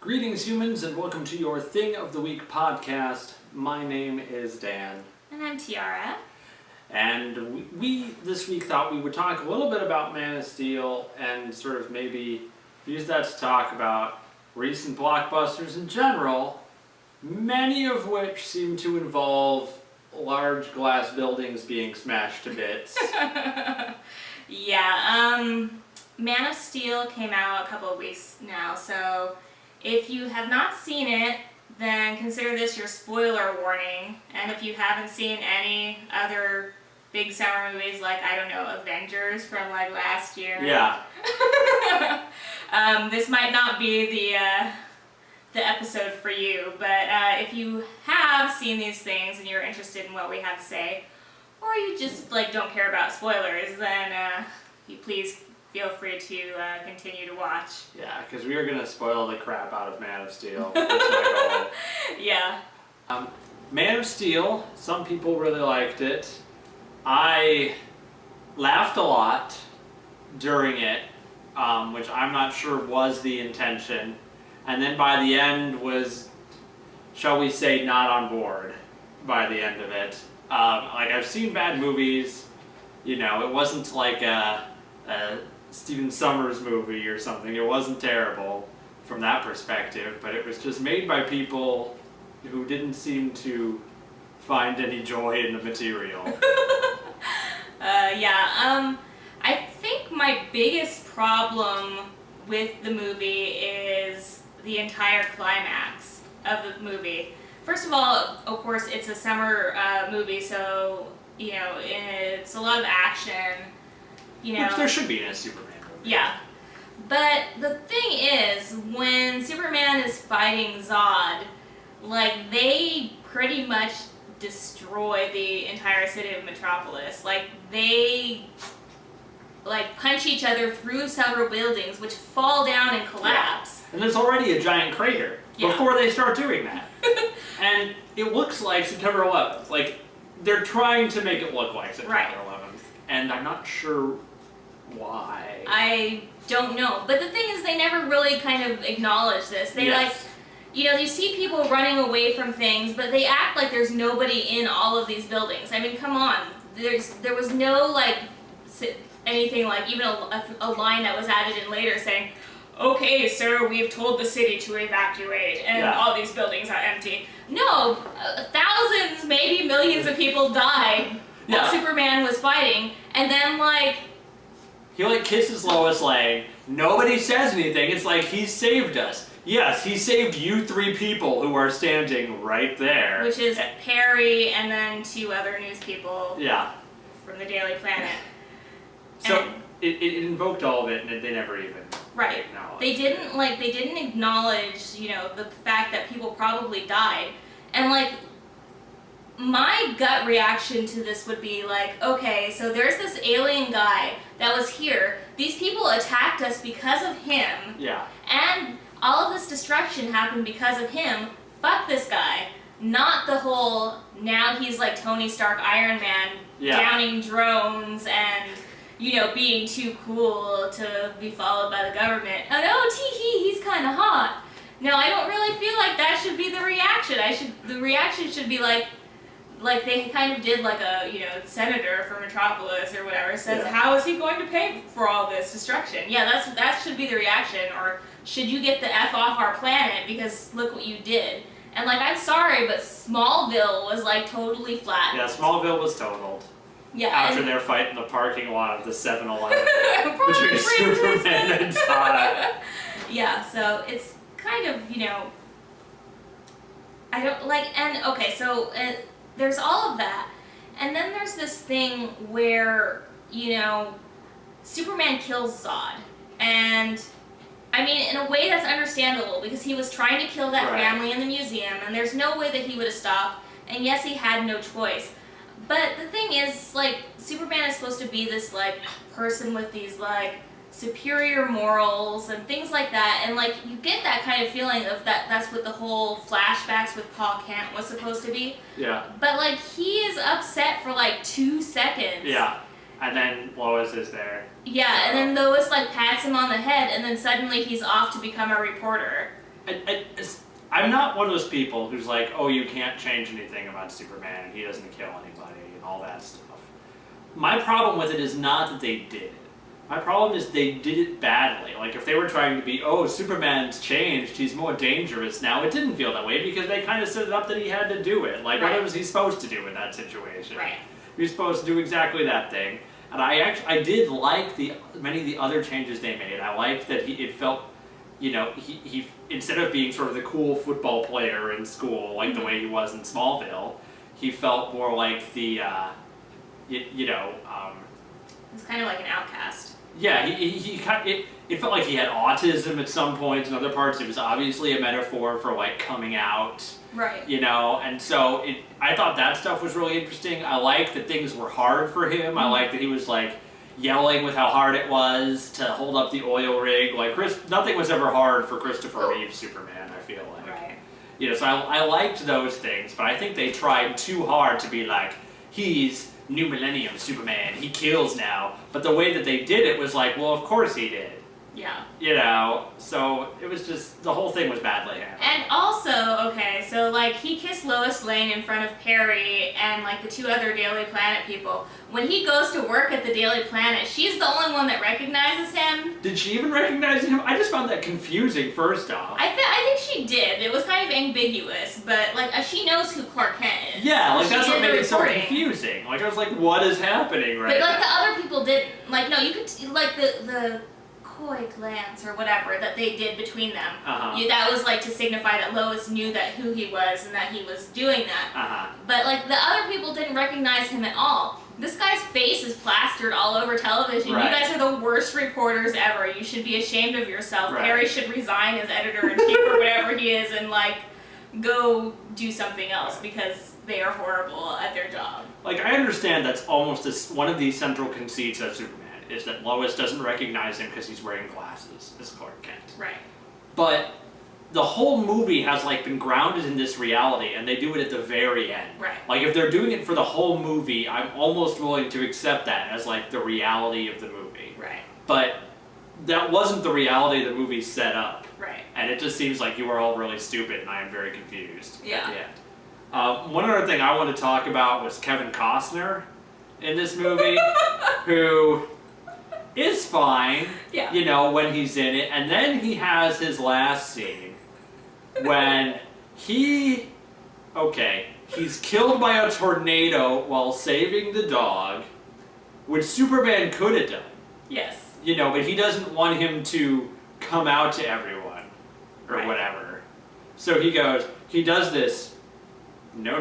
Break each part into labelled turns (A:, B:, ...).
A: Greetings, humans, and welcome to your Thing of the Week podcast. My name is Dan.
B: And I'm Tiarra.
A: And we this week thought we would talk a little bit about Man of Steel and sort of maybe use that to talk about recent blockbusters in general, many of which seem to involve large glass buildings being smashed to bits.
B: Yeah, Man of Steel came out a couple of weeks now, so if you have not seen it, then consider this your spoiler warning. And if you haven't seen any other big summer movies like, I don't know, Avengers from like last year.
A: Yeah.
B: This might not be the episode for you, but if you have seen these things and you're interested in what we have to say, or you just like don't care about spoilers, then you please feel free to continue to watch.
A: Yeah, because we are going to spoil the crap out of Man of Steel. That's my goal.
B: Yeah.
A: Man of Steel, some people really liked it. I laughed a lot during it, which I'm not sure was the intention. And then by the end was, shall we say, not on board by the end of it. Like, I've seen bad movies, you know, it wasn't like a Stephen Sommers movie or something. It wasn't terrible from that perspective, but it was just made by people who didn't seem to find any joy in the material.
B: I think my biggest problem with the movie is the entire climax of the movie. First of all, of course, it's a summer movie, so, you know, it's a lot of action, you know.
A: Which there should be in a Superman movie.
B: Yeah. But the thing is, when Superman is fighting Zod, like, they pretty much destroy the entire city of Metropolis. Like, they punch each other through several buildings, which fall down and collapse.
A: Yeah. And there's already a giant crater before they start doing that. And it looks like September 11th. Like, they're trying to make it look like September 11th. And I'm not sure why.
B: I don't know. But the thing is, they never really kind of acknowledge this. They you know, you see people running away from things, but they act like there's nobody in all of these buildings. I mean, come on. There was no, like, anything like, even a line that was added in later saying, okay, sir, we've told the city to evacuate, and all these buildings are empty. No, thousands, maybe millions of people died while Superman was fighting, and then, like...
A: He, like, kisses Lois Lane. Nobody says anything. It's like, he saved us. Yes, he saved you three people who are standing right there.
B: Which is Perry and then two other news people from the Daily Planet.
A: So it invoked all of it, and they never even acknowledged.
B: They didn't acknowledge, you know, the fact that people probably died. And, like, my gut reaction to this would be like, okay, so there's this alien guy that was here. These people attacked us because of him. Yeah. And all of this destruction happened because of him. Fuck this guy. Not the whole, now he's like Tony Stark, Iron Man, downing drones and, you know, being too cool to be followed by the government. Oh no, tee-hee, he's kind of hot. No, I don't really feel like that should be the reaction. The reaction should be like they kind of did like a, you know, senator for Metropolis or whatever says, how is he going to pay for all this destruction? Yeah, that should be the reaction. Or should you get the F off our planet because look what you did. And like, I'm sorry, but Smallville was like totally flat.
A: Yeah, Smallville was totaled.
B: Yeah.
A: After their fight in the parking lot of the 7-Eleven between Superman and Zod.
B: Yeah, so it's kind of, you know, I don't like, and okay, so there's all of that. And then there's this thing where, you know, Superman kills Zod. And, I mean, in a way that's understandable because he was trying to kill that family in the museum and there's no way that he would have stopped. And yes, he had no choice. But the thing is, like, Superman is supposed to be this, like, person with these, like, superior morals and things like that, and like you get that kind of feeling of that's what the whole flashbacks with Paul Kent was supposed to be. Yeah. But like he is upset for like 2 seconds.
A: Yeah. And then Lois is there.
B: Yeah, so. And then Lois like pats him on the head and then suddenly he's off to become a reporter.
A: I'm not one of those people who's like, oh, you can't change anything about Superman and he doesn't kill anybody and all that stuff. My problem with it is not that they did it. My problem is they did it badly. Like, if they were trying to be, oh, Superman's changed, he's more dangerous now, it didn't feel that way because they kind of set it up that he had to do it. Like, what was he supposed to do in that situation?
B: Right.
A: He was supposed to do exactly that thing. And I did like many of the other changes they made. I liked that it felt, you know, he instead of being sort of the cool football player in school, like the way he was in Smallville, he felt more like the,
B: It's kind of like an outcast.
A: Yeah, it felt like he had autism at some points. In other parts, it was obviously a metaphor for, like, coming out.
B: Right.
A: You know, and so I thought that stuff was really interesting. I liked that things were hard for him. I liked that he was, like, yelling with how hard it was to hold up the oil rig. Like, nothing was ever hard for Christopher Reeve's Superman, I feel like.
B: Right.
A: You know, so I liked those things, but I think they tried too hard to be like, he's New Millennium Superman, he kills now. But the way that they did it was like, well, of course he did.
B: Yeah.
A: You know, so it was just, the whole thing was badly handled.
B: And also, okay, so, like, he kissed Lois Lane in front of Perry and, like, the two other Daily Planet people. When he goes to work at the Daily Planet, she's the only one that recognizes him.
A: Did she even recognize him? I just found that confusing, first off.
B: I think she did. It was kind of ambiguous, but, like, she knows who Clark Kent is.
A: Yeah, like,
B: She
A: that's what
B: did the
A: made it so
B: reporting.
A: confusing. Like, I was like, what is happening right
B: But, like,
A: now?
B: the other people didn't. Like, no, you could, like, the coy glance or whatever that they did between them. That was, like, to signify that Lois knew that who he was and that he was doing that. But, like, the other people didn't recognize him at all. This guy's face is plastered all over television.
A: Right.
B: You guys are the worst reporters ever. You should be ashamed of yourself.
A: Right.
B: Perry should resign as editor-in-chief or whatever he is and, like, go do something else because they are horrible at their job.
A: Like, I understand that's almost one of the central conceits of Superman, is that Lois doesn't recognize him because he's wearing glasses as Clark Kent.
B: Right.
A: But the whole movie has, like, been grounded in this reality, and they do it at the very end.
B: Right.
A: Like, if they're doing it for the whole movie, I'm almost willing to accept that as, like, the reality of the movie.
B: Right.
A: But that wasn't the reality the movie set up.
B: Right.
A: And it just seems like you were all really stupid, and I am very confused
B: Yeah.
A: at the end. One other thing I want to talk about was Kevin Costner in this movie, who is fine,
B: Yeah.
A: you know, when he's in it. And then he has his last scene when he's killed by a tornado while saving the dog, which Superman could have done.
B: Yes.
A: You know, but he doesn't want him to come out to everyone or
B: Right.
A: whatever. So he does this, no.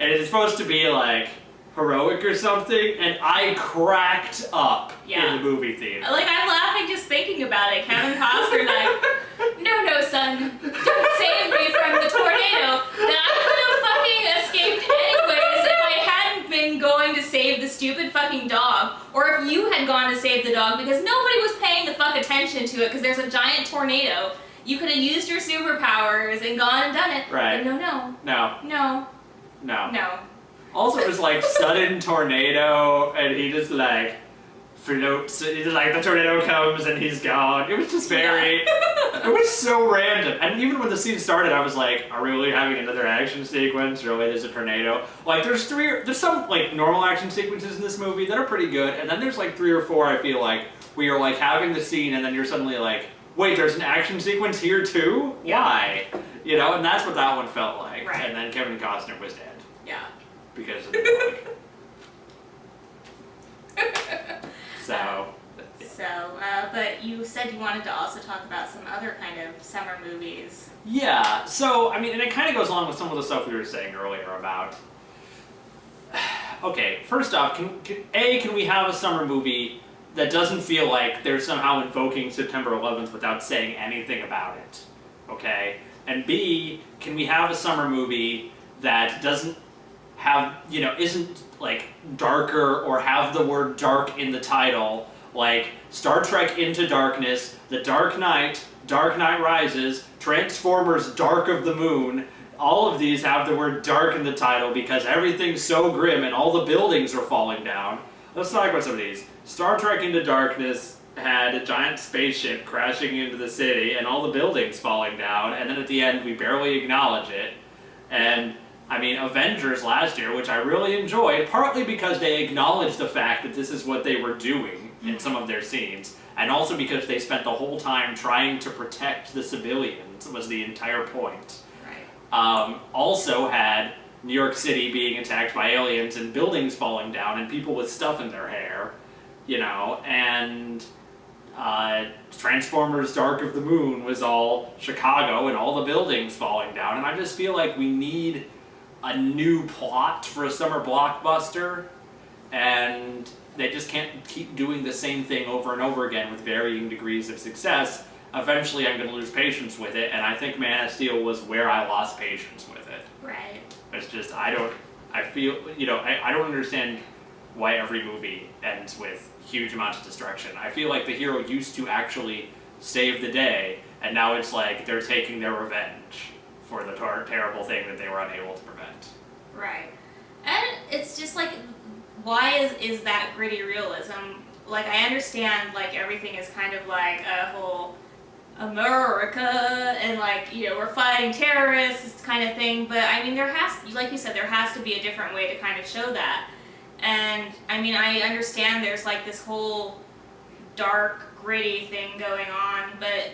A: And it's supposed to be like heroic or something, and I cracked up in the movie theater.
B: Like, I'm laughing just thinking about it. Kevin Costner, like, no, son, don't save me from the tornado that I could have fucking escaped anyways if I hadn't been going to save the stupid fucking dog, or if you had gone to save the dog because nobody was paying the fuck attention to it because there's a giant tornado. You could have used your superpowers and gone and done it.
A: Right.
B: But no.
A: Also, it was like sudden tornado, and he just like floats. It's like the tornado comes and he's gone. It was just very. It was so random. And even when the scene started, I was like, "Are we really having another action sequence? Really, there's a tornado?" Like, there's some like normal action sequences in this movie that are pretty good, and then there's like 3 or 4 I feel like where you're like having the scene, and then you're suddenly like, "Wait, there's an action sequence here too?
B: Yeah.
A: Why?" You know, and that's what that one felt like.
B: Right.
A: And then Kevin Costner was dead.
B: Yeah.
A: Because of the dog. So,
B: but you said you wanted to also talk about some other kind of summer movies.
A: yeah, so, I mean, and it kind of goes along with some of the stuff we were saying earlier about... Okay, first off, can we have a summer movie that doesn't feel like they're somehow invoking September 11th without saying anything about it? Okay? And B, can we have a summer movie that doesn't have, you know, isn't like darker or have the word dark in the title, like Star Trek Into Darkness, The Dark Knight Rises, Transformers Dark of the Moon. All of these have the word dark in the title because everything's so grim and all the buildings are falling down. Let's talk about some of these. Star Trek Into Darkness had a giant spaceship crashing into the city and all the buildings falling down, and then at the end we barely acknowledge it. And I mean, Avengers last year, which I really enjoyed, partly because they acknowledged the fact that this is what they were doing in some of their scenes, and also because they spent the whole time trying to protect the civilians, was the entire point.
B: Right.
A: Also had New York City being attacked by aliens and buildings falling down and people with stuff in their hair, you know, and Transformers Dark of the Moon was all Chicago and all the buildings falling down, and I just feel like we need a new plot for a summer blockbuster, and they just can't keep doing the same thing over and over again with varying degrees of success. Eventually I'm going to lose patience with it, and I think Man of Steel was where I lost patience with it.
B: Right.
A: It's just, I don't understand why every movie ends with huge amounts of destruction. I feel like the hero used to actually save the day, and now it's like they're taking their revenge for the terrible thing that they were unable to prevent.
B: Right. And it's just like, why is that gritty realism? Like, I understand, like, everything is kind of like a whole America and, like, you know, we're fighting terrorists kind of thing, but I mean, like you said, there has to be a different way to kind of show that. And I mean, I understand there's like this whole dark, gritty thing going on, but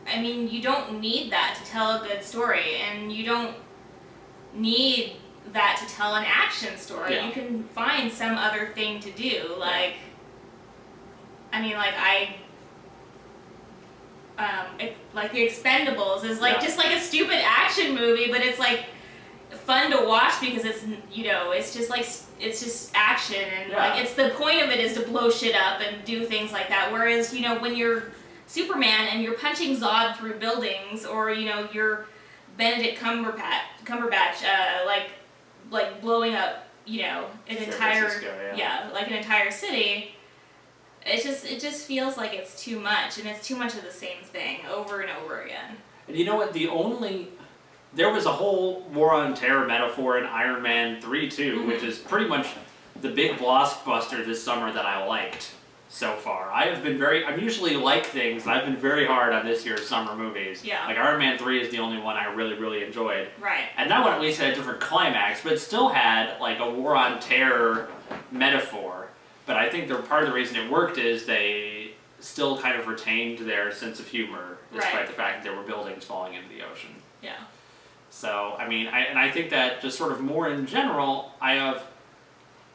B: I mean, you don't need that to tell a good story, and you don't need that to tell an action story.
A: Yeah.
B: You can find some other thing to do, like, I mean, like, like The Expendables is like just like a stupid action movie, but it's like fun to watch because it's, you know, it's just like, it's just action, and like, it's the point of it is to blow shit up and do things like that. Whereas, you know, when you're Superman and you're punching Zod through buildings, or, you know, you're Benedict Cumberbatch, like blowing up, you know, an entire, like an entire city. It just feels like it's too much, and it's too much of the same thing over and over again.
A: And you know what? There was a whole War on Terror metaphor in Iron Man 3 too, which is pretty much the big blockbuster this summer that I liked so far. I'm usually like things, and I've been very hard on this year's summer movies.
B: Yeah.
A: Like Iron Man 3 is the only one I really, really enjoyed.
B: Right.
A: And that one at least had a different climax, but it still had like a War on Terror metaphor. But I think part of the reason it worked is they still kind of retained their sense of humor, despite the fact that there were buildings falling into the ocean.
B: Yeah.
A: So, I mean, I think that just sort of more in general, I have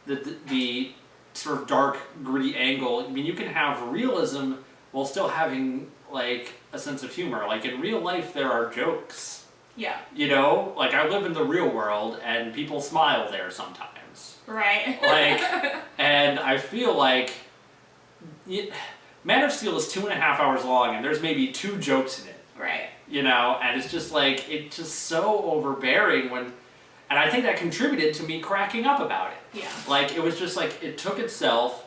A: the sort of dark, gritty angle. I mean, you can have realism while still having, like, a sense of humor. Like, in real life, there are jokes.
B: Yeah.
A: You know? Like, I live in the real world, and people smile there sometimes.
B: Right.
A: Like, and I feel like Man of Steel is 2.5 hours long, and there's maybe 2 jokes in it.
B: Right.
A: You know, and it's just like, it's just so overbearing and I think that contributed to me cracking up about it.
B: Yeah.
A: Like, it was just like, it took itself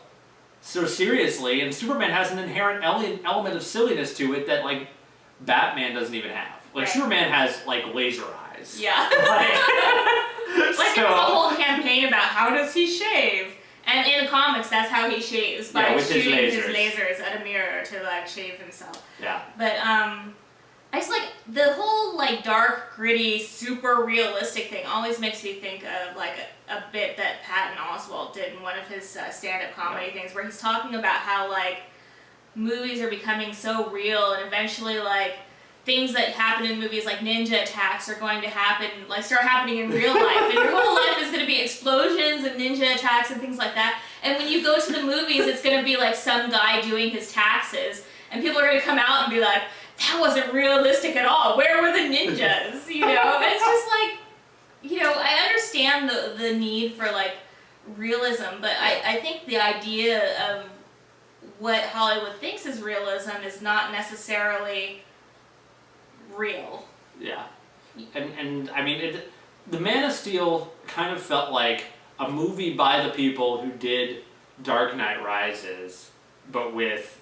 A: so seriously, and Superman has an inherent element of silliness to it that, like, Batman doesn't even have. Like, Superman has, like, laser eyes.
B: Yeah. Like there's a whole campaign about how does he shave, and in the comics that's how he shaves, by shooting his lasers at a mirror to, like, shave himself.
A: Yeah.
B: But I just like the whole, like, dark, gritty, super realistic thing always makes me think of, like, a bit that Patton Oswalt did in one of his stand-up comedy things, where he's talking about how, like, movies are becoming so real, and eventually, like, things that happen in movies like ninja attacks are going to happen, like, start happening in real life, and your whole life is going to be explosions and ninja attacks and things like that. And when you go to the movies, it's going to be like some guy doing his taxes, and people are going to come out and be like, that wasn't realistic at all. Where were the ninjas? You know, and it's just like, you know, I understand the need for, like, realism, but I think the idea of what Hollywood thinks is realism is not necessarily real.
A: Yeah. And I mean, the Man of Steel kind of felt like a movie by the people who did Dark Knight Rises, but with,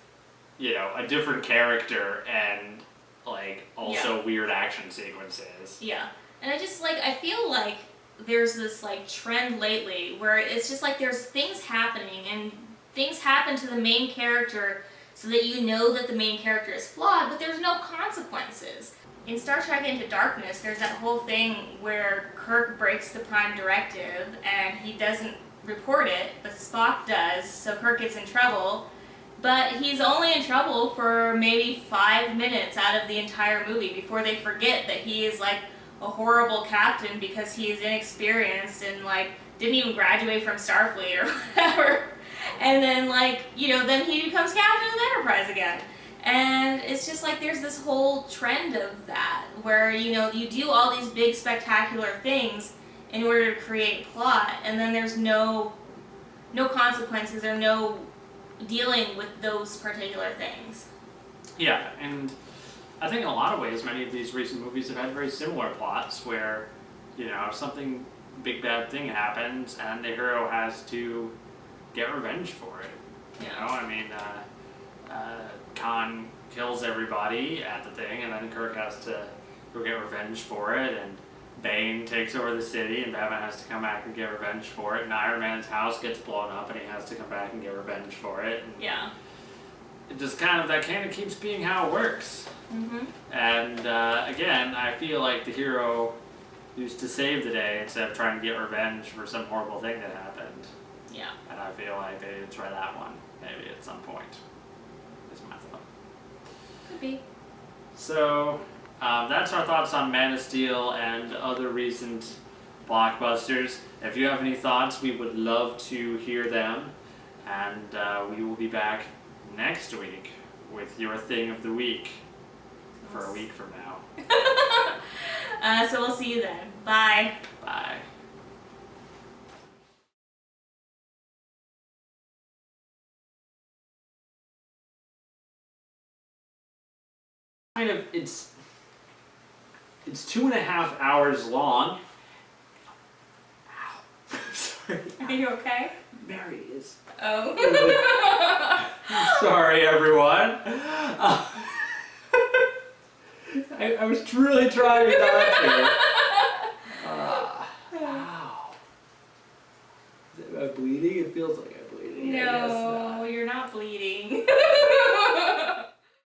A: you know, a different character and, like, also weird action sequences.
B: Yeah. And I feel like there's this, like, trend lately where it's just like there's things happening, and things happen to the main character so that you know that the main character is flawed, but there's no consequences. In Star Trek Into Darkness, there's that whole thing where Kirk breaks the Prime Directive and he doesn't report it, but Spock does, so Kirk gets in trouble. But he's only in trouble for maybe 5 minutes out of the entire movie before they forget that he is like a horrible captain because he is inexperienced and like didn't even graduate from Starfleet or whatever. And then like, then he becomes captain of the Enterprise again. And it's just like there's this whole trend of that where, you do all these big spectacular things in order to create plot, and then there's no consequences or no dealing with those particular things.
A: Yeah, and I think in a lot of ways, many of these recent movies have had very similar plots where, something big bad thing happens and the hero has to get revenge for it. Khan kills everybody at the thing, and then Kirk has to go get revenge for it, and Bane takes over the city, and Batman has to come back and get revenge for it, and Iron Man's house gets blown up, and he has to come back and get revenge for it. And
B: yeah.
A: It just kind of keeps being how it works.
B: Mm-hmm.
A: And again, I feel like the hero used to save the day instead of trying to get revenge for some horrible thing that happened.
B: Yeah.
A: And I feel like they need to try that one, maybe at some point. Is my thought.
B: Could be.
A: So, that's our thoughts on Man of Steel and other recent blockbusters. If you have any thoughts, we would love to hear them. And we will be back next week with your thing of the week for a week from now.
B: So we'll see you then. Bye.
A: Bye. It's 2.5 hours long. Ow. Sorry.
B: Are you okay?
A: Mary is.
B: Oh.
A: Sorry, everyone. I was really trying not to.